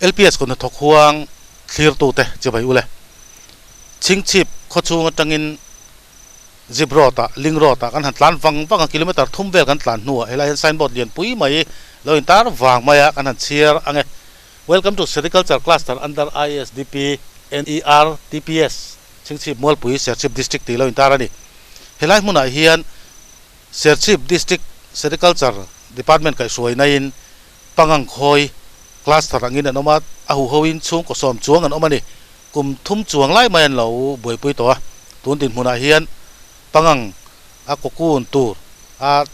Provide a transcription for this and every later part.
LPS คนทกห่วงเคลียร์ตัวเตะจะไปอุเลยชิงชิบข้อชูงตังอินจิบรอตาลิงรอตากันหันล้านฟังกิโลเมตรทุ่มเวลกันล้านหัวเฮลัยไซน์บอร์ดเรียนปุ้ยไหมเราอินตาร์วางมาอะกันหันเชียร์อังเง Welcome to Sericulture Cluster under ISDP NER TPS ชิงชิบมัวปุ้ยเสียชิบ district ที่เราอินตาร์นี่เฮลัยมุนายเฮียนเสียชิบ district Sericulture Department กับสวยในอินปังอังคอยคลาสตรังอินอันออกมาอาหูเฮวินช่วงก็สอมจวงอันออกมานี่กลุ่มทุ่มจวงไล่มาอันเราบ่อยปุ้ยตัวตุนตินมุนายเฮียนปังอังอากกูนตู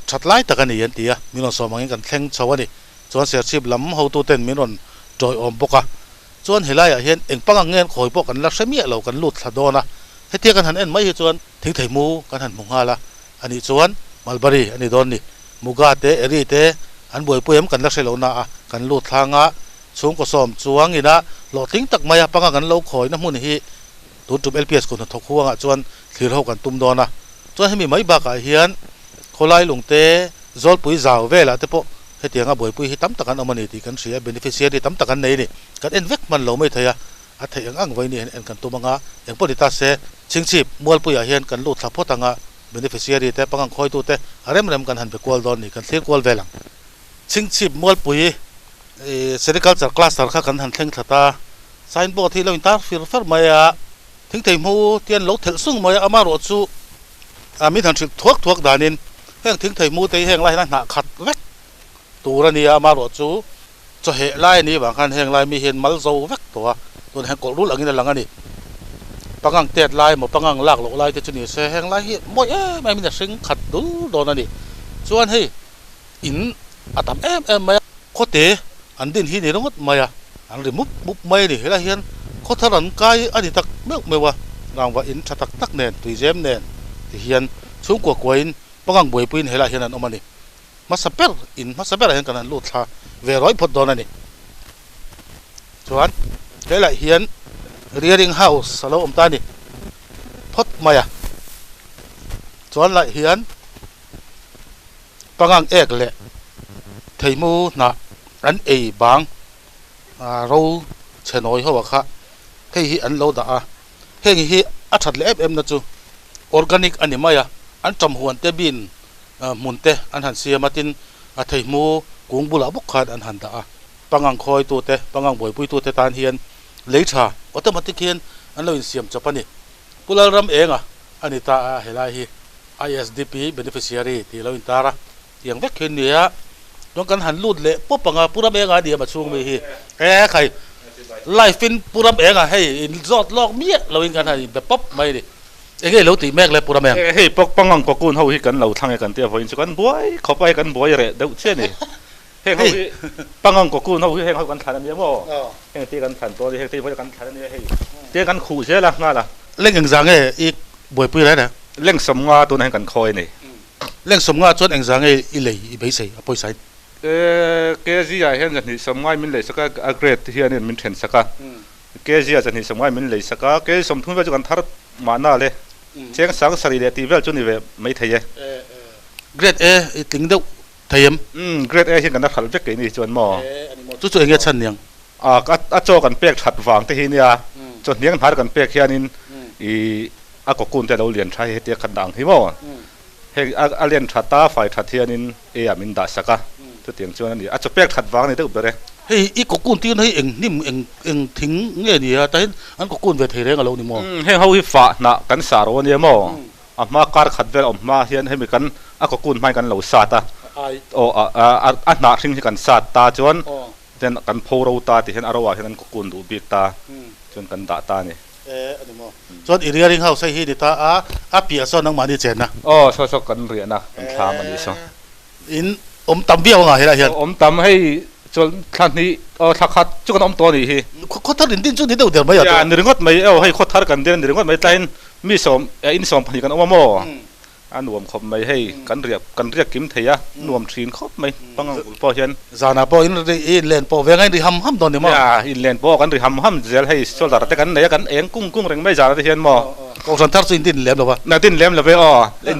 ชัดไล่ตะกันนี่ยันตีมีนนสอมังกันแข่งชาวนี่ส่วนเสียชีพลำเขาตัวเต้นมีนนจอยอมปกะส่วนเฮลัยเห็นเอ็งปังอังเงินคอยปกันลักษณะเรากันลุดสะดอนะให้เทียกันหันเอ็นไม่ใช่ส่วนทิ้งไถมูกันหันมุงฮาละอันนี้ส่วนมัลบารีอันนี้โดนนี่มุกาเตเอรีเตอันบ่อยปุ้ยมกันลักษณะเรานะกันลุดทางะช่วงก็สอมจวงนี่นะหลอดทิ้งตักมาปังอังกันเราคอยน้ำมุนฮีตุนจุบ LPS คนทกห่วงส่วนที่เรากันตุ้มโดนนะส่วนให้มีไม่บากเฮียนคนไล่ลงเตะจอลปุยจาวเวล่ะแต่พอให้เตียงบ่อยปุยให้ตั้มตะกันเอามานี่ที่กันเสียเบนฟิเชียร์ที่ตั้มตะกันในนี่กันเอ็นเวกมันเราไม่เทียอัฐยังอังไว้นี่เอ็นกันตัวมังะอย่างพอดีตาเสชิงชีพมัวปุยเฮียนกันลูดทับพอตังะเบนฟิเชียร์แต่ปังคอยตัวเตะอะไรมันกันหันไปกวลดอนนี่กันเสียกวลเวลังชิงชีพมัวปุยเซริคัลจากคลาสข้ากันหันเท่งทัตาไซน์บอร์ดที่เราอินตาฟิลเฟอร์มายาถึงเทมูเตียนโลเทลซุ่งมายาอามาโรซูมีทางชุดทวกดานินแห่งถึงไทยมูเตยแห่งไรนั่นหนักขัดเวกตัวนี้มาหลอดจูจะเหตุไรนี่บางคันแห่งไรมีเห็นมัลโซเวกตัวแห่งกดรู้หลังนี้หลังนี่ปังงังเตะไรหมดปังงังลากหลอกไรจะนี่เสแห่งไรบ่อยไม่มีแต่สิ่งขัดดูโดนนี่ส่วนให้อินอาตามมาโคเตอันดินที่นี่รู้มั้ยมาอันนี้มุบไม่ดิเห็นไรเห็นโคทารันกายอันนี้ตักเมื่อไม่ว่ารางว่าอินชัดตักเน่นตุยเจมเน่นเห็นสูงกว่ากวนปังงังบ่อยปีนเฮลัยเห็นนั่นออกมานี่มาสเปร์มาสเปร์เห็นกันนั่นลูดท่าเวร้อยพดโดนนั่นนี่ส่วนเฮลัยเห็นเรียริงเฮาส์เราอมตานี่พดมาส่วนละเห็นปังงังเอกเลยไทมูน่ะอันบางเราเชนอยเขาว่าค่ะเฮ้ยอันเราด่าเฮ้ยอัดเลยนะจูออร์แกนิกอันนี้มาอันจำหวนเตบินมุนเตอันหันเสียมาตินไทยมูกุ้งบุลาบุกขาดอันหันตาปังงังคอยตัวเตปังงังบ่อยปุยตัวเตตานเฮียนเลยชาออโตมาติกเฮียนอันเราอินเสียมจับปนี่ปุลารำเองอันนี้ตาเฮลัย ISDP beneficiary ที่เราอินตาระอย่างเวกเฮียนเนี่ยต้องการหันลูดเละปุ๊บปังปุรำเองเดียมาช่วงมีฮีใครไล่ฟินปุรำเองให้จอดลอกเมียเราอินกันให้แบบป๊อปไม่ดิเอ้ยเราตีแม็กเลยปุระแมงเฮ้ยปกปังงังก็กูนเขาฮิกันเราทางกันเตี้ยพออินสุกันบ่อยเขาไปกันบ่อยเลยเดี๋ยวเช่นนี่เฮ้ยเขาปังงังก็กูนเขาฮิเขากันทันอันนี้มั้งเฮ้ยตีกันทันตัวนี้เฮ้ยตีพอกันทันอันนี้เฮ้ยตีกันขู่เช่ละง่ายละเล่นอย่างจังอีกบ่อยปุยแล้วนะเล่นสมงาตัวนั้นกันคอยนี่เล่นสมงาจนอย่างจังอีเลยอีไปใส่ไปใส่เกจิยาเห็นจันนี่สมงามินเลยสักอักเกรดเฮียนี่มินเห็นสักเกจิยาจันนี่สมงามินเลยสักเกจิสมทุนไปจุกันทาร์มาหน้าเลยเจ้าสังสารเลตีเวลจุนี่เวไม่ทายเกรดถึงเดียวทายเกรดเห็นกันนักขับเจ๊กนี่จวนหม้อจุอย่างเงี้ยชั้นยังก็โจกันเปียกฉัดวางที่นี่จนเลี้ยงหากันเปียกเฮียนินก็กุนแต่เราเรียนใช้เตียขันดังที่หม้อเฮ้เรียนฉัดตาฝ่ายฉัดเฮียนินมินดาสักตัวเตียงจวนนี่จะเปียกฉัดวางนี่ตัวอุบเลยเฮ้ยอีกกุนที่นั่นเองนี่เองทิ้งเงี้ยนี่แต่อันกุนเวทีเรื่องอะไรนี่มั้งเฮ้เขาฮิฟ้าหนักกันสารวันนี้มั้งมาการขัดเวลมาเฮียนให้มีกันก็กุนไม่กันเหล่าสัตว์อันหนักสิ่งที่กันสัตว์ตาจวนเช่นกันโพเราตาที่เห็นอารวาเห็นกันกุนดูบีตาจนกันด่าตานี่อันนี้มั้งจวนอีเรื่องเขาใช้ฮิดิตาเปียซ้อนนังมาดิเจนนะชอบกันเรียนนะกันทำมันนี่ซ้อนอินตั้มเบี้ยวไงเห็นไรเห็นตั้มให้จนท่านนี้ทักขัดจุกันตัวนี้ฮีโคตรดินจุดนี้เดี๋ยวไม่อย่านึกว่าไม่ให้โคตรกันเดี๋ยวนึกว่าไม่แต่มีสมอินสมพันกันออกมาโม่อันรวมคบไม่ให้กันเรียกกิมเทียรวมทีนคบไม่ต้องพอเช่นจานาพออินเลนพอเวงไงดิห้ำตอนนี้มั้งอินเลนพอกันดิห้ำเจลให้โซลดาร์แต่กันเนี่ยกันเองกุ้งเร่งไม่จานะเช่นมั้งก็สันทัดสินดินเลี้ยมหรือเปล่าน่าดินเลี้ยมหรือเปล่า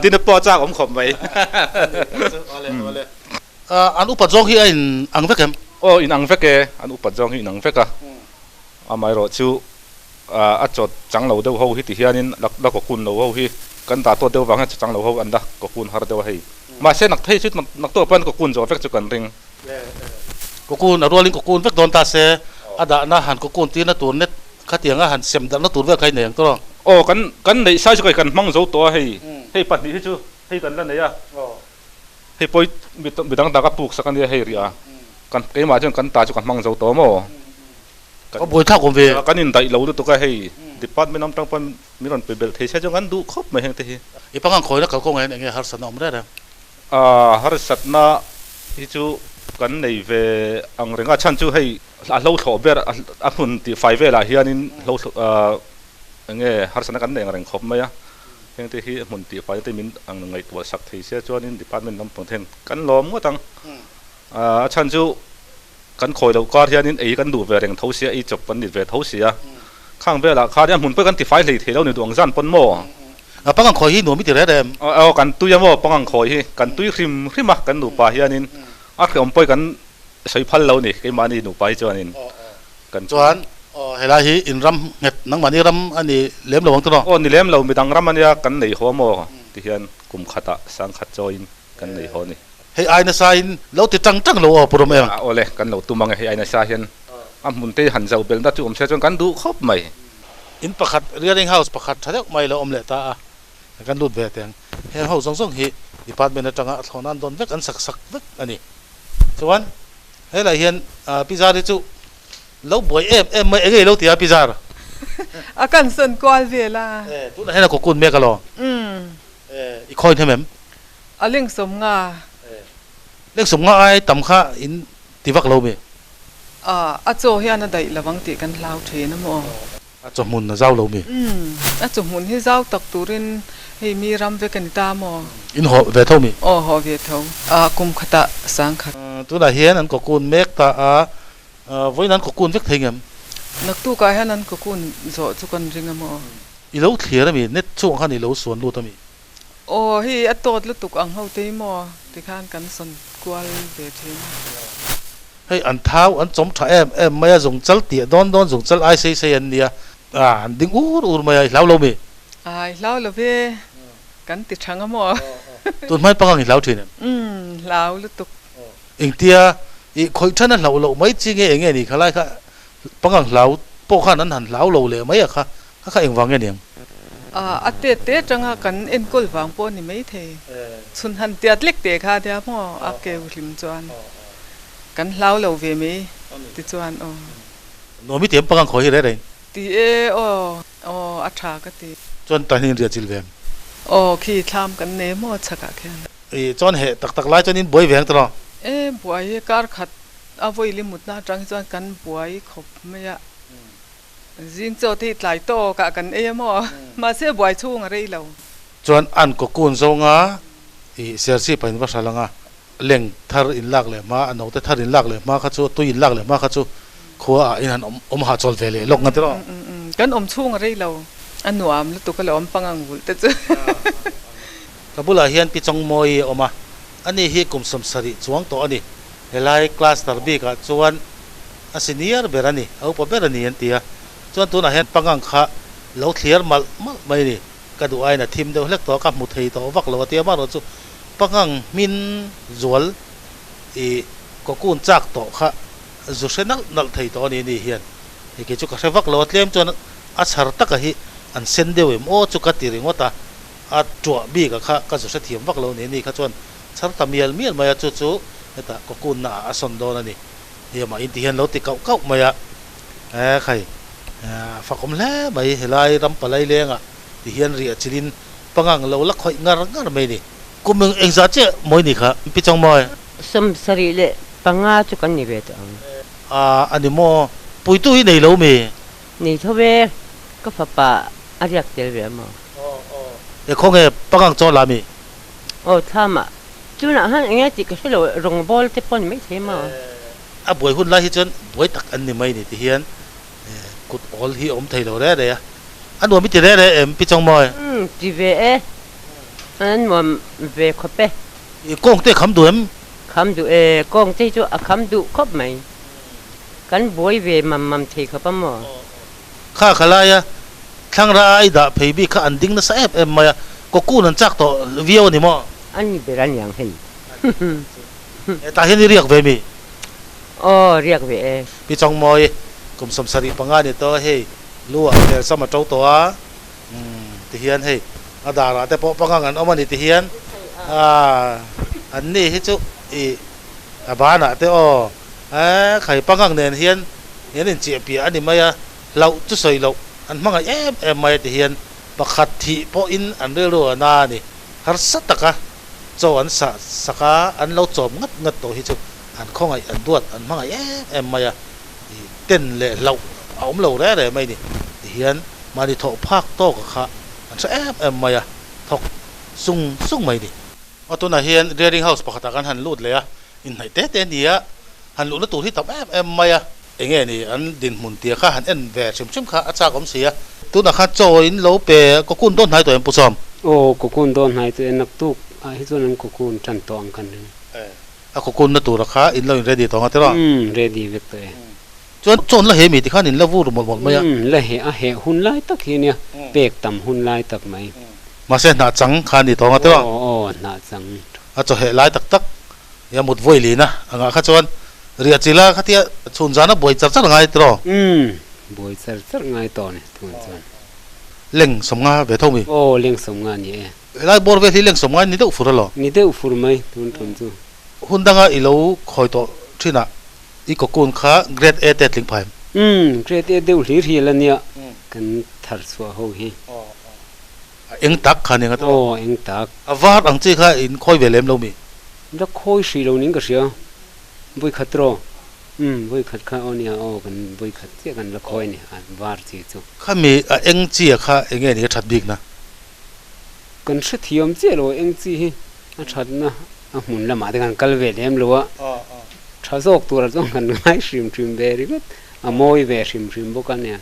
ดินพอจ้าผมคบไม่อันอุปจงที่ไอ้อังเวกเอ็ม ô in ang veke an upat jong in ang veka amai ro chu a chot chang lo deuh ho hi ti hianin la ko kun lo ho hi kan ta to deuh wang chang lo ho anda ko kun har deuh hei ma se nak thei chu nak to pan ko kun zo vek chu kan ring ko kun arolin ko kun vek don ta se ada na han ko kun ti na tur net khatianga han sem da na tur ve khai neng to ô kan nei sai chu kai kan mang zo to hei hei pat ni chu hei kan la nei a hei poi bidang da ka puk sakan ya hei ria kan ke ma chen kan ta chu kan mang zo to mo có buổi thao công việc kan in dai lo tu ka hei department nam tang pan miron pe bel thei se jong an du khop me heng te hi ipang ang khoi na kalkong en enge har san om re har sat na hi chu kan nei ve ang renga chan chu hei a lo tho ber a hun ti fai ve la hianin lo enge har san kan nei reng khop me ya heng te hi mun ti fai te min ang ngai tu sak thei se chuanin department nam pang theng kan lom ngo tang a chan chu kan khoi lo kar hianin ei kan du ve reng tho sia ei chop pan ni ve tho sia khang ve la kha ya mun pe kan ti fai lei thelo ni duang zan pon mo apang ang khoi hi no mi ti re dem kan tu ya mo pangang khoi hi kan tu hrim hrimah kan nu pa hianin a khom poi kan sei phal lo ni ke mani nu pai chuanin kan chuan hela hi in ram nget nang mani ram ani lem lo wang to o ni lem lo mi dang ram ania kan nei ho mo ti hian kum khata sang khat join kan nei ho ni hei ai na sain lo ti tang tang lo purom em ole kan lo tu mang hei ai na sa hian am mun te han zau bel da chu se chuan kan du khop mai in pakhat rearing house pakhat thadek mai lo om le ta kan lut ve teng he ho song song hi department atanga thonan don vek an sak sak vek ani chuan he la hian pizza ri chu lo boy em mai ege lo tia pizza a kan son kwal ve la tu na he na ko kun me ka lo i khoi them em a ling som nga lek som nga ai tam kha in tivak lo me a cho hian a dai lawang ti kan lau the na mo a cho mun na zau lo me a cho mun hi zau tak turin hei mi ram ve kan ta mo in ho ve tho mi ho ve tho kum khata sang khat tu na hian an ko kun mek ta voi nan ko kun vek theng em nak tu ka hian an ko kun zo chu kan ring mo i lo thlir mi net chung khan i lo suan lu ta mi hi a tot lu tuk ang ho te mo ti khan kan son kwal ve the hei an thau an chom tha em mai zong chal ti don zong chal ai sei an nia an ding ur mai lau lo mi ai lau lo ve kan ti thang mo tun mai pangang i lau thin em lau lu tuk ing tia i khoi than an lau lo mai chi nge enge ni khalai kha pangang lau po khan an han lau lo le mai kha eng wang nge a te changa kan en kol wang po ni mai the chun han tiat lek te kha dia mo a ke hlim chuan kan lau lo ve me ti chuan no mi tem pangang khoi re re ti a tha ka ti chon ta hin ria chil vem khi tham kan ne mo chaka khen chon he tak lai chon in boi veng tro buai kar khat a voi limut na tang chuan kan buai khop me ya jing cho ti tlai to ka kan mo ma se buai chung rei lo chon an ko kun zonga i sersi pain va salanga leng thar in lak le ma ano te thar in lak le ma kha chu tu in lak le ma kha chu khua in han om ha chol vele lok nga tro kan chung rei lo anuam lu tu ka lom pangang bul te chu kabula hian pi chong moi oma ani hi kum som sari chuang to ani helai class tar bi ka chuan a senior berani au pa berani an tia chuan tu na hian pangang kha lo thliar mal mai ni ka du ai na thim de hlek to ka mu thei to vak lo tia ma ro chu pangang min zual i ko kun chak to kha zu senal nal thei to ni hian hi ke chu ka vak lo tlem chuan a chhar tak hi an sen dewe mo chu ka ti ringota a tua bi ka zu se thiam vak lo ni kha chuan chhar tamial mial maya chu eta ko kun na a son do na ni hi ma in ti hian lo ti kau maya khai fakom le mai helai ram palai lenga ti hian ri achilin pangang lo lak khoi ngar mai ni kumeng engza che moi ni kha pi chong moi som sari le panga chu kan ni ve ta ani mo puitu hi nei lo mi ni thobe ka fa pa ariak tel ve mo e khong e pangang cho la mi thama chu na han enge ti ka lo rong bol te pon mai the mo a boi hun la hi chen boi tak an ni mai ni ti hian kut ol hi om thei lo re ya an no mi ti re em pi chong moi ti ve an mo ve khope i kong te kham du em kham du kong te chu a kham du khop mai กันบวยเวมัมเทเขาปะหมอ ข้าขลายทั้งรายด่าเพย์บีข้าอันดิ้งนะสับมาก็กู้นั่นจักต่อวิวนี่มั้ง อันนี้เป็นอันอย่างเห็น แต่เห็นเรียกเวมี อ๋อเรียกเว พี่จงมอยกุมสมสริปังงานนี่ตัวเฮ้ลัวเดี๋ยวสมัยเจ้าตัวที่เฮียนเฮ้อาดาราแต่พอปังงานเอามานี่ที่เฮียนอันนี้ให้จุบ้านอ่ะแต่ใครปังงานเนี่ยเฮียนเจี๊ยบปีอันนี้มาเราจุดใส่เราอันมั่งมาที่เฮียนประคัดที่พออินอันเรื่องน่านี่ฮาร์สัตตะกะจวนสักอันเราจอมงัดตัวให้จุอันข้องอันดวดอันมั่งมาเต้นเลยเราเอาเราได้เลยไม่นี่เฮียนมาดิถกภาคโตกับข้าอันจะมาถกซุ่งไม่ดิเอาตัวไหนเฮียนเรียนเฮาส์ปกติกันหันลุดเลยอินไหนเต้นนี่หันลุดแล้วตัวที่ตับมาเองนี่อันดินหมุนเตียข้าหันแหวชิมข้าอาจารย์ผมเสียตัวนักข้าโจอินเราเปก็คุ้นต้นหายตัวเองผู้ชมโอ้ก็คุ้นต้นหายตัวเองนักตุกให้ส่วนนั้นก็คุ้นจันตองกันนึงก็คุ้นนะตัวราคาอินเราเรดีตองกันเท่าไหร่เรดีเวกตัวจนละเหมีที่ข้านินละวูรหมดไหมละเหหุ่นลายตักเฮียเนี่ยเปกต่ำหุ่นลายตักไหมมาเส้นหน้าจังข้านี่ตองกันเท่าไหร่โอ้หน้าจังอาจจะเหลายตักอย่าหมดไว้ลีนะอ่ะข้าจวนเรียกจีละข้าที่ชุนจานะบ่อยจัดง่ายตัวบ่อยจัดง่ายตัวเนี่ยทุนจวนเล่งสมงาเวทมีโอ้เล่งสมงาเนี่ยไล่บอลเวทีเล่งสมงานี่เด็กฟุตหรอนี่เด็กฟุตไหมทุนจูหุ่นดังอ่ะอีโลคอยตัวที่น่ะอีกกุนข้าเกรดเอเต็ดลิงพายเกรดเอเดี๋ยวหลีแล้วเนี่ยกันทัดสวะหูฮีเอ็งตักขันยังไงตัวโอ้เอ็งตักวาดอังจีข้าอินคอยเวเลมเรามีแล้วคอยสีเรานี่ก็เสียบุยขัดรอบุยขัดข้าเอาเนี่ยเอากันบุยขัดเสียกันละคอยเนี่ยวาดจีจูข้ามีเอ็งจีข้าเอ็งเงี้ยนี่ชัดบิ๊กนะกันสุดที่ยมเจ้าเราเอ็งจีชัดนะหมุนละมาแต่กันกัลเวเลมเราอะถ้าโซกตัวเราต้องกันไม่ชิมเบรีก็มวยเบชิมบุกันเนี่ย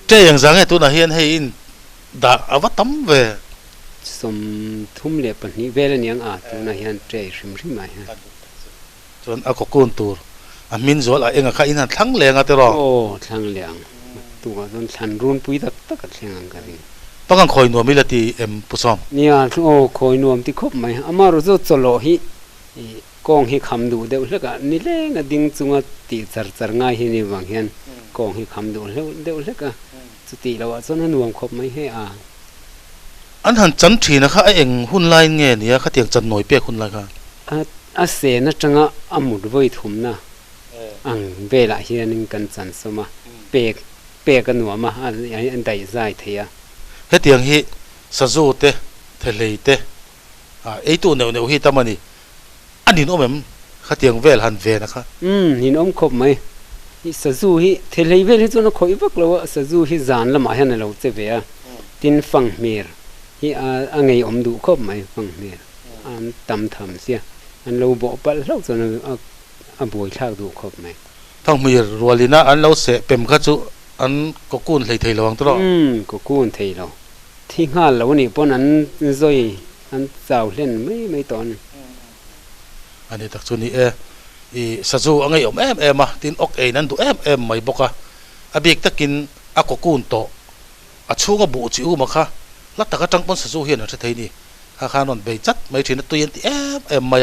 เจ้าอย่างสังเกตตัวน่ะเฮียนให้อินด่าอวตารเวสมทุ่มเล็บปนี่เวลเนี่ยตัวน่ะเฮียนเจ้ชิมไหมจนเอากุนตัวมินโซลเองข้าอินทั้งแรงอ่ะเตรอโอ้ทั้งแรงตัวจนทันรุนปุยตักแรงกันเลยปังกันคอยนัวมิลตีผู้ชมเนี่ยโอ้คอยนัวที่ครบไหมอามารู้จักโลหิกองให้คำดูเดี๋ยวแล้วก็นี่เล่งดิ่งจุงตีจัดง่ายให้นี่บางเห็นกองให้คำดูแล้วเดี๋ยวแล้วก็สติเราจนนัวครบไหมให้อันหันจันทีนะคะเองหุ่นลายเงี้ยเนี่ยข้าเตียงจันหน่อยเปียหุ่นลายค่ะเสนะจังอามุดไว้ทุ่มนะเวลาเฮียนึงกันจันสมาเปกันหัวมาอันใดใจเทียเฮตียงฮีสะจูเตเทเลเตไอตัวเนียวฮีตามันนี่อันนี้น้องแม่ข้าเตียงเวลหันเวนะคะนี่น้องครบไหมสะจูฮีเทเลเวลที่ตัวน้องคอยบักเราสะจูฮีจานละมาเห็นเราเจ็บเวียตินฟังเมียร์ฮีไงดูครบไหมฟังเมียร์อันตำทำเสียอันเราบอกไปเราจะบ่อยชากดูครบไหมทั้งมีรัวลีน่าอันเราเสะเป็นข้าจุอันก็กู้นเทยระวังตัวก็กู้นเทยเราที่งานเรานี่ปนั้นซอยอันเจ้าเล่นไม่ตอนอันนี้ตักชุนี้อีสัจูอังไงมาตินอกนั้นดูไม่บอกอาบิกตะกินอาก็กู้นโตอาชูก็บูจิวมาค่ะแล้วตะก็จังปนสัจูเห็นอะไรเทยนี่ข้านอนไปจัดไม่ถึงตัวยันตีมา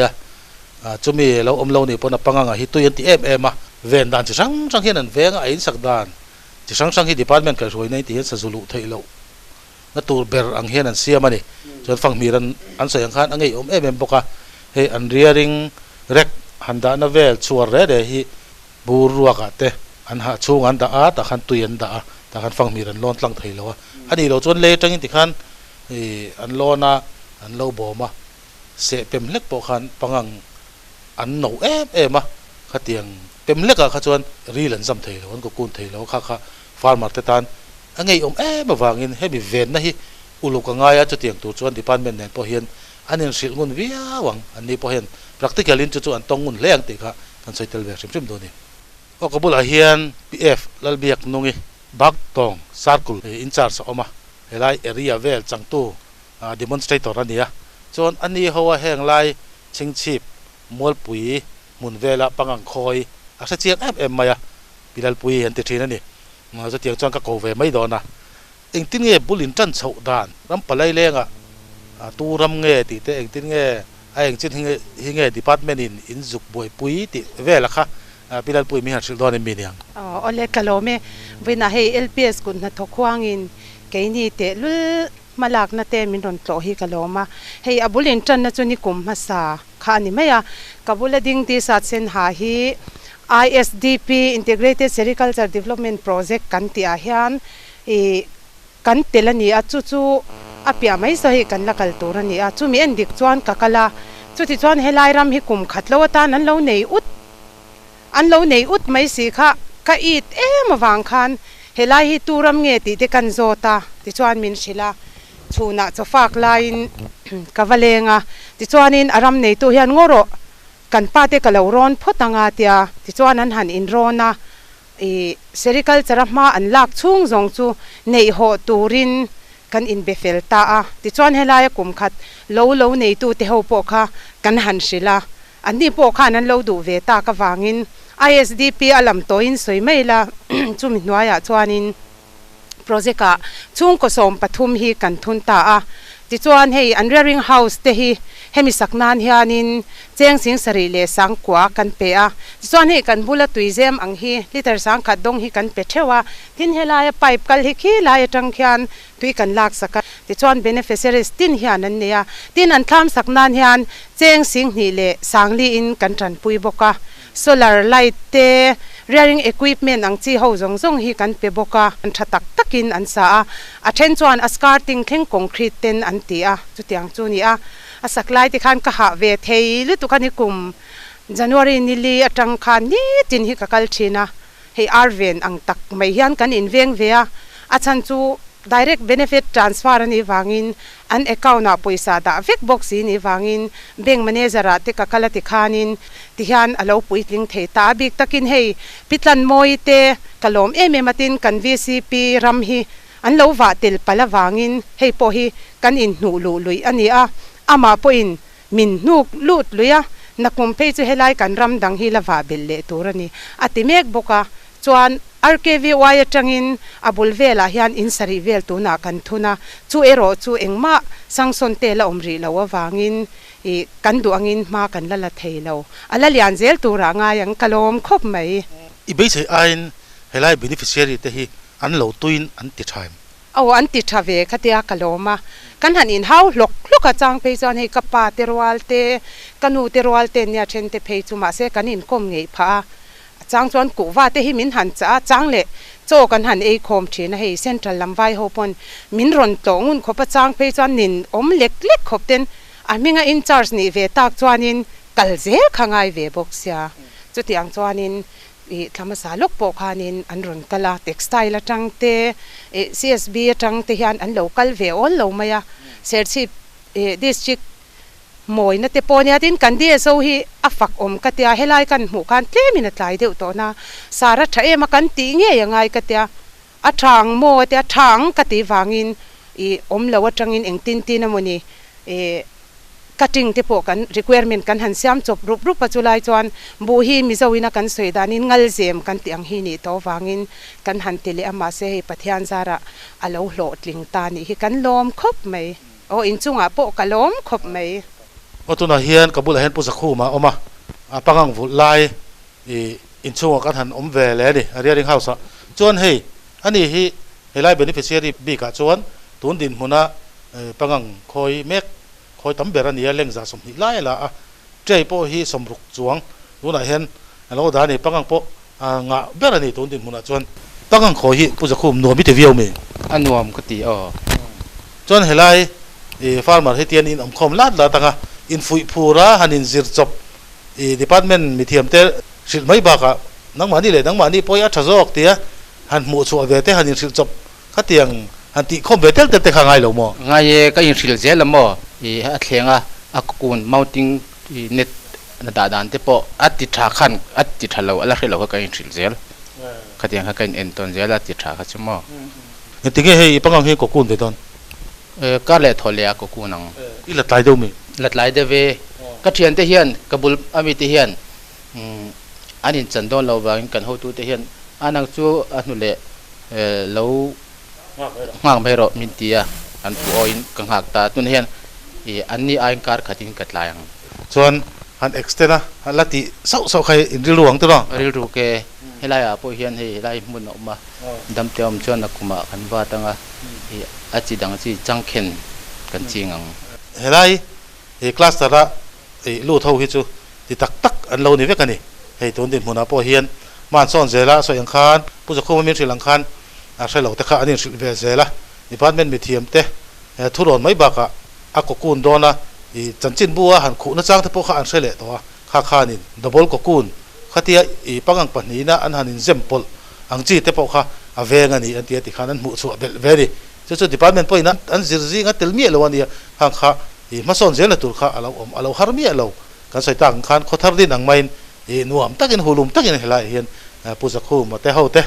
จุมีเราเรานี่ปนปังงาฮิตัวยันตีมาเวนดันจะสังเห็นนั่นเวงไอ้สักดานจะสังเห็นดีพาร์ตเมนต์กระทรวงในที่เห็นสัจูลุเทยเรานั่นตัวเบอร์อังเห็นนั่นเสียมันนี่จนฟังมีรันอันเสียงข้านอังไงบอกเฮอันเรียริงเร็กหันดานเวลชัวร์เรเดฮิบูรัวกัดเตอันหาชูงอันดาตะขันตุยันดาตะขันฟังมีรันล้นตั้งเทยเราอันนี้เราจนเล่จังอินติขันอันโลนาอันโลบอมาเสเป็นเล็กปอขันปังอันหนูมาขัดเตียงเป็นเล็กอะขัดจวนรีหลันซ้ำเทยแล้วอันก็กุนเทยแล้วข้าฟาร์มาร์เตตันอันไงมาวางเงินให้มีเวนนะฮิอุลุกง่ายจุดเตียงตัวจวนที่พันเป็นเนี่ยพอเห็นอันนี้สิลงุนวิอาวังอันนี้พอเห็น practical จุดอันตรงงุนเลี้ยงติค่ะกันใช้เทลเวอร์ชิมตัวนี้ก็กบุลาเฮียน PF ลัลเบียกนุ่งบักตองซาร์คุลอินชาร์สออกมาเฮลัยเอริยาเวลจังตู้demonstrator อันนี้จนอันนี้เขาว่าแห่งไล่ชิงชีพมวลปุ๋ยมุนเวลาปังอังคอยอาศัยเจียงมา pilal pui han te thina ni ma za tiang chang ka ko ve mai do na eng tin nge bulin chan chho dan ram palai lenga tu ram nge ti te eng tin nge a eng chin hi nge department in zuk boi pui ti ve la kha pilal pui mi han sil don mi niang ole kalome vina hei LPS kun na thokwang in keini te lul malak na te min ron tlo hi kaloma hei abulin tan na chuni kum masa khani maya kabula ding ti sat sen ha hi ISDP Integrated Sericulture Development Project kan ti a hian kan telani a chu chu apia mai so hi kan lakal turani a chu mi en dik chuan kakala chuti chuan helai ram hi kum khatlo ta nan lo nei ut an lo nei ut mai si kha ka it em awang khan helai hi turam nge ti te kan zota ti chuan min shila chuna chofak lain kavalenga ti chuanin aram nei tu hian ngoro kan pate kalauron photanga tia ti chuan an han in rona sericulture ma an lak chung zong chu nei ho turin kan in befel ta a ti chuan helai kum khat lo nei tu te ho po kha kan han shila ani po khan an lo du ve ta ka wangin ISDP alam toin soi maila chumi nuaya chuanin project a chung ko som pathum hi kan thun ta a ti chuan hei an rearing house te hi hemi saknan hianin cheng sing sari le sangkwa kan pe a chuan hei kan bula tuizem ang hi liter sang khat dong hi kan pe thewa tin helaya pipe kal hi khi lai tang khian tui kan lak saka ti chuan beneficiaries tin hian an neya tin an tham saknan hian cheng sing ni le sangli in kan tran pui boka solar light te rearing equipment ang chi ho zong zong hi kan pe boka an thatak takin an sa a then chuan a skirting theng concrete ten an ti a chutiang chu ni a saklai ti khan ka ha ve thei lu tu kan kum January nili atang khan ni tin hi ka kal thina hei arven ang tak mai hian kan in veng ve a chan chu direct benefit transfer ani wangin an account na poisa da vek box ni wangin bank manager ate ka kala ti khanin ti hian alo puitling thei ta bik takin hei pitlan moi te kalom matin kan VCP ram hi an lo wa tel pala wangin hei po hi kan in nu lu lui ani a ama po in min nuk lut luya nakum pe chu helai kan ram dang hi la wa belle turani ati mek boka chuan RKVY atangin abul vela hian in sari vel tu na kan thuna chu ero chu engma sangson te la omri lawa wangin kan du angin ma kan lala theilo ala lian zel tura nga yang kalom khop mai i be sei ain helai beneficiary te hi an lo tuin an ti thaim aw an ti thave khatia kaloma kan han in how lok a chang pe zon he kapa terwal te kanu terwal te nya then te phei chu ma se kan in kom ngei pha chang chuan ku wa te hi min han cha chang le cho kan han ei khom thina hei central lamwai hopon min ron tongun khopa chang pe chuan nin om lek khop ten aminga in charge ni ve tak chuanin kalze khangai ve boxya chutiang chuanin thama salok po khanin an ron kala textile atang te CSB atang te hian an local ve all lo maya serchi district moi na te ponia tin kan dia so hi afak om katia helai kan mu kan 3 minute lai deu to na sara thae ma kan ti nge yangai katia athang mo te athang kati wangin om lawa tangin eng tin tin amoni cutting te po kan requirement kan han siam chop rup pachulai chuan bu hi mizawina kan soidanin ngal zem kan tiang hi ni to wangin kan han tele ama se he pathian zara alo hlo tling ta ni hi kan lom khop mai o in chunga po kalom khop mai otuna hian kabul hen pu zakhu ma oma apangang vu lai in chunga kan han om ve le ni rearing house chuan hei ani hi helai beneficiary bi ka chuan tun din huna pangang khoi mek khoi tam berania lengza som hi lai la a trei po hi somruk chuang tuna hen alo da ni pangang po nga berani tun din huna chuan pangang khoi hi pu zakhu no mi te viau me anuam ka ti chuan helai farmer hetian in om khom lat la tanga in fui phura hanin zir chop department mithiam te sil mai ba ka nangmani le nangmani poya thazok tia han mu chu ave te hanin sil chop khatiang han ti khom betel te khangai lo mo ngai ka in sil zel mo a thlenga akun mounting net na da dan te po ati tha khan ati thalo ala khelo ka in sil zel khatiang ka in enton zel ati tha kha chumo tinge hei pangang he ko kun de don ka le thole a ko kunang ila tai do mi lat lai de ve ka thian te hian kabul ami te hian anin chandon lo wang kan ho tu te hian อันนั้นจู่อันนู้นแหละเราห่างไปรอมินเตียอันผู้อ้อยกังหักตาตุนเฮียนอันนี้ไอ้การขัดทิ้งกัดลายส่วนหันเอ็กซ์เตนะหันละติเศร้าใครริลวงตัวน้องริลวงแกให้ไล่ผู้เฮียนให้ไล่มุนออกมาดำเตียมชวนนักกุมากันว่าตั้งอาจีดังจีจังเข็นกันจริงให้ไล่คลาสตาระลู่เท่าฮิจูที่ตักอันเราเนี่ยเวกันนี่ให้ตัวดินหัวหน้าผู้เฮียนมันซ่อนเจล่าส่วนยังคานผู้จะคุมมีสิลังคานใช่เราแต่ข้าอันนี้สิเวเจล่าดิพาร์ตเมนต์มีเทียมเตะทุรนไม่บักอะกกูนโดนะจันจินบัวหันขู่นั่งจ้างที่พวกข้าอันเฉลี่ยตัวข้านินดับเบิลกกูนข้าที่ปังอังปันนี้นะอันหันินเซมเปิลอังจีที่พวกข้าเวงันนี่อันที่ที่ข้านั้นมุสวะเวดีจุดดิพาร์ตเมนต์พวกนั้นอันจิงัดเตลมีอะไรวันนี้ข้ามาซ่อนเจล่าตัวข้าเราฮาร์มีเราการใส่ต่างข้าขอทาร์ดินอังไม่นัวมตักินหูลุมตักินเฮลัยเฮียนผู้จะคู่มาแต่เขาเตะ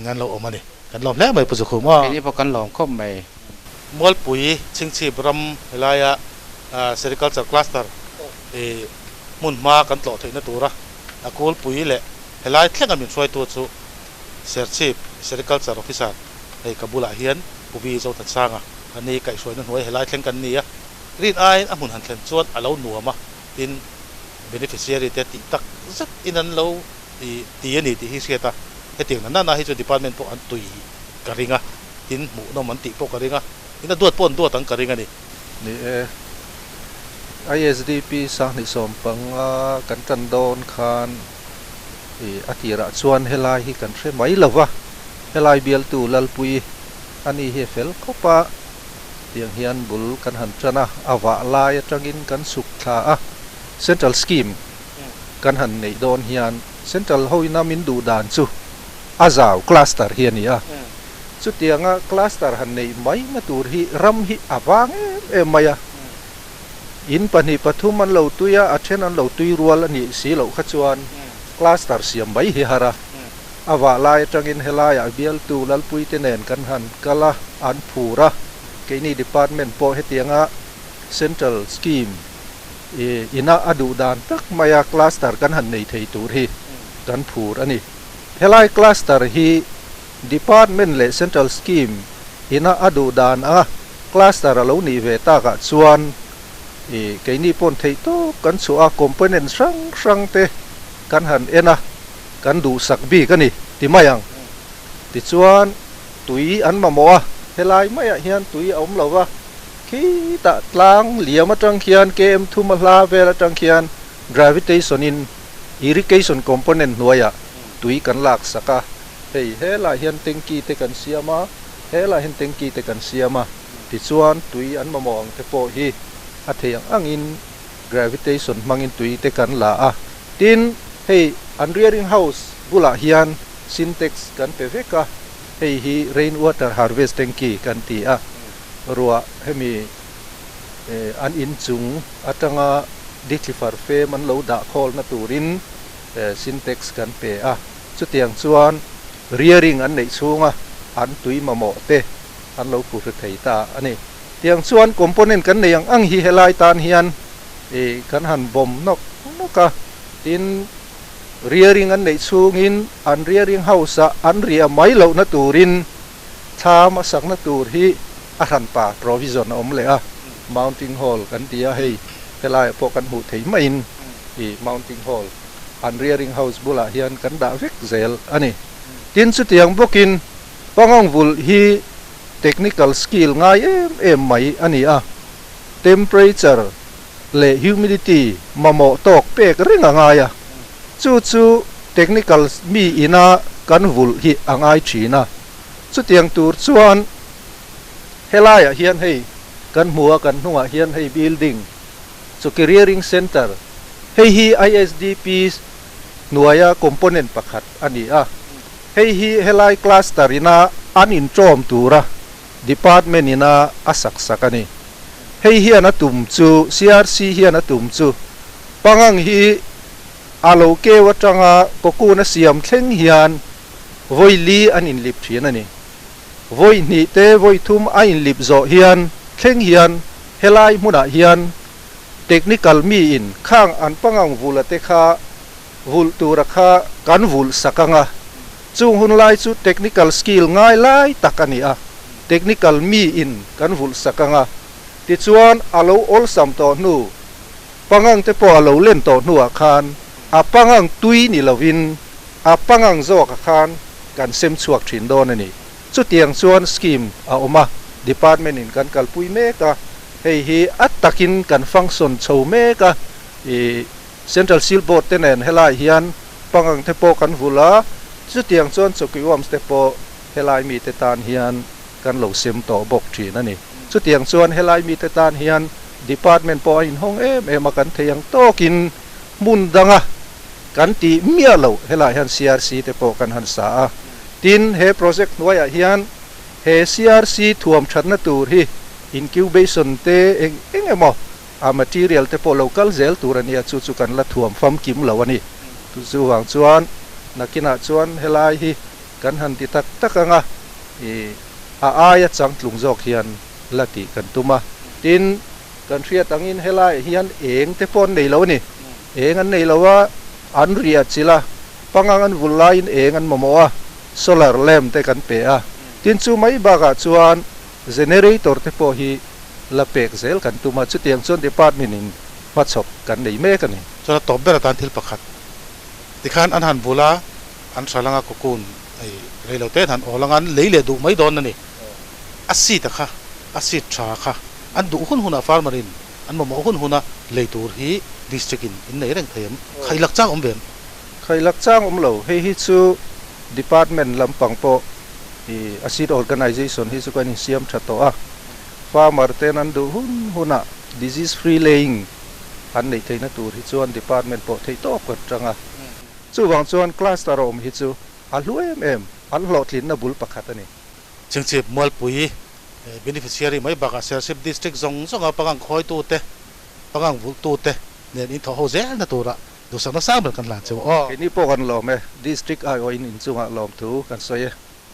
งั้นเราออกมานี่กันล้อมแล้วไม่ผู้จะคู่มาทีนี้พอกันล้อมครบไม่มอลปุ๋ยชิงชีบรำเฮลัยเซริคัลจากคลาสเตอร์มุนมากันต่อถึงนั่นตัวละกูลปุ๋ยแหละเฮลัยเที่ยงกันมีช่วยตัวชูเซอร์ชีพเซริคัลจากออฟฟิศกับบุหรี่เฮียนผู้บีเจ้าตัดสร้างอันนี้ไก่ช่วยนั่นหัวเฮลัยเที่ยงกันนี่รีดไอ้มุนหันเขียนชวนเราหนัวมาดินbeneficiary แต่ติตักสักอินันเราตีนี่ที่ฮิสเกตาให้ถึงนั้นนะให้จุด department พวกอันตุยกระริงดินหมูน้ำมันติพวกกระริงอินันตัวปนตัวตั้งกระริงนี่ISDP สังนิสมปังกันจันโดนคานอาทิระชวนเฮลัยฮิกันเชื่อไหมล่ะวะเฮลัยเบียลตูลัลปุยอันนี้เฮเฟลก็ปะเตียงเฮียนบุลกันหันชนะอาวะลายจังอินกันสุขทาCentral Scheme กันหันในโดนเฮียน Central ห้อยน้ามินดูดานซูอาซาวคลาสเตอร์เฮียนี่สุดที่งคลาสเตอร์หันในไม่มาตูร์ฮีรำฮีอาวางไม่อินปันฮีปฐุมันเหล่าตุยอาเช่นนั้นเหล่าตุยรัวละนี่สีเหล่าขจวนคลาสเตอร์เสียมไม่ฮิฮาระอาวะลายจังอินเฮลายอาเบียลตูลัลปุยเตเนนกันหันกะละอันผูระเกนี่ Department โปเฮตียงCentral Schemeอินาอดูดานตักมายาคลาสเตอร์กันหันในไทยตูรีกันผูรอันนี้เฮลัยคลาสเตอร์ฮีดีพาร์ตเมนต์เลเซ็นทรัลสกีมอินาอดูดานคลาสเตอร์เราหนีเวตากะส่วนเกนี่ปนไทยตูกันสัวคอมโพเนนต์สังเตกันหันกันดูสักบีกันนี่ที่มายังติดส่วนตุยอันมาโมเฮลัยไม่เฮียนตุยเอาเราว่าkita tlang liam atang khian kem thumala vela tang khian gravitation in irrigation component noya tui kan lak saka hei hela hian tengki te kan siama hela hian tengki te kan siama ti chuan tui an mamong te po hi atheyang angin gravitation mangin tui te kan la tin hei an rearing house bula hian syntax kan pe veka hei hi rainwater harvesting ki kan ti ruwa hemi an in chung atanga diklifar fe man lo da khol na turin syntax kan pe chutiang chuan rearing an nei chunga an tui mamo te an lo pu thei ta ani tiang chuan component kan nei ang hi helai tan hian kan han bom noka tin rearing an nei chungin an rearing house an ria mai lo na turin thama sak na tur hi aran pa provision om le mounting hall kan tia hei helai po kan hu thei main mounting hall an rearing house bula hian kan da vek zel ani tin chu tiang bokin pangong vul hi technical skill ngai em mai ani temperature le humidity mamo tok pek ringa ngaya chu technical mi ina kan vul hi angai china chu tiang tur chuan helai hian hei kan mua kan hunga hian hei building so careering center hei hi ISDP nuaya component pakhat ani hei hi helai cluster ina anin chom tura department ina asak sakani hei hi ana tum chu CRC hi ana tum chu pangang hi aloke watanga kokuna siam thleng hian voili anin lip thian ani voi ni te voi thum a in lip zo hian thleng hian helai muna hian technical mi in khang an pangang vulate kha vul tura kha kan vul sakanga chung hun lai chu technical skill ngai lai takani a technical mi in kan vul sakanga ti chuan alo ol sam to nu pangang te po alo len to nu a khan a pangang tui ni lovin a pangang zo ka khan kan sem chuak thin don ani chu tiang chuan scheme a oma department in kan kalpui me ka hei hi atakin kan function chho me ka e central seal board tenen helai hian pangang te po kan vula chu tiang chuan chokiwam te po helai mi te tan hian kan lo sem to bok thin ani chu tiang chuan helai mi te tan hian department po in hong em kan theyang tokin mun danga kan ti mia lo helai han CRC te po kan han sa tin he project noya hian he CRC thuam thatna tur hi incubation te engemo a material te po local zel turania chu chu kan la thuam fam kim lo ani tu chu wang chuan nakina chuan helai hi kan han ti tak takanga e a aya chang tlung jok hian lati kan tuma tin kan thria tangin helai hian eng te pon nei lo ni eng an nei lo wa an ria chila pangang an vulain eng an momoa solar lamp te kan pe a tin chu mai baga chuan generator te po hi la pek zel kan tuma chu tiang chuan department in pachok kan nei me kan ni chona top bera tan thil pakhat tikhan an han bula an salanga kokun ai reilo te han olangan leile du mai don ani asi ta kha asi tra kha an du hun huna farmerin an mo hun huna leitur hi district in nei reng them khailak chang omben khailak chang lo he hi chu department lampang po i asid organization hi chu kan siam thato a farmer ten an du hun huna disease free laying an nei theina tur hi chuan department po thei top ka tanga chu wang chuan cluster om hi chu a hluem em an hlotlin na bul pakhat ani chingchip mol pui beneficiary mai baka sership district zong zonga pangang khoi tu te pangang vul tu te nen in tho ho zel na tura du sang na sang bel kan la chu o ni po kan lo me district ai o in chunga lom thu kan soye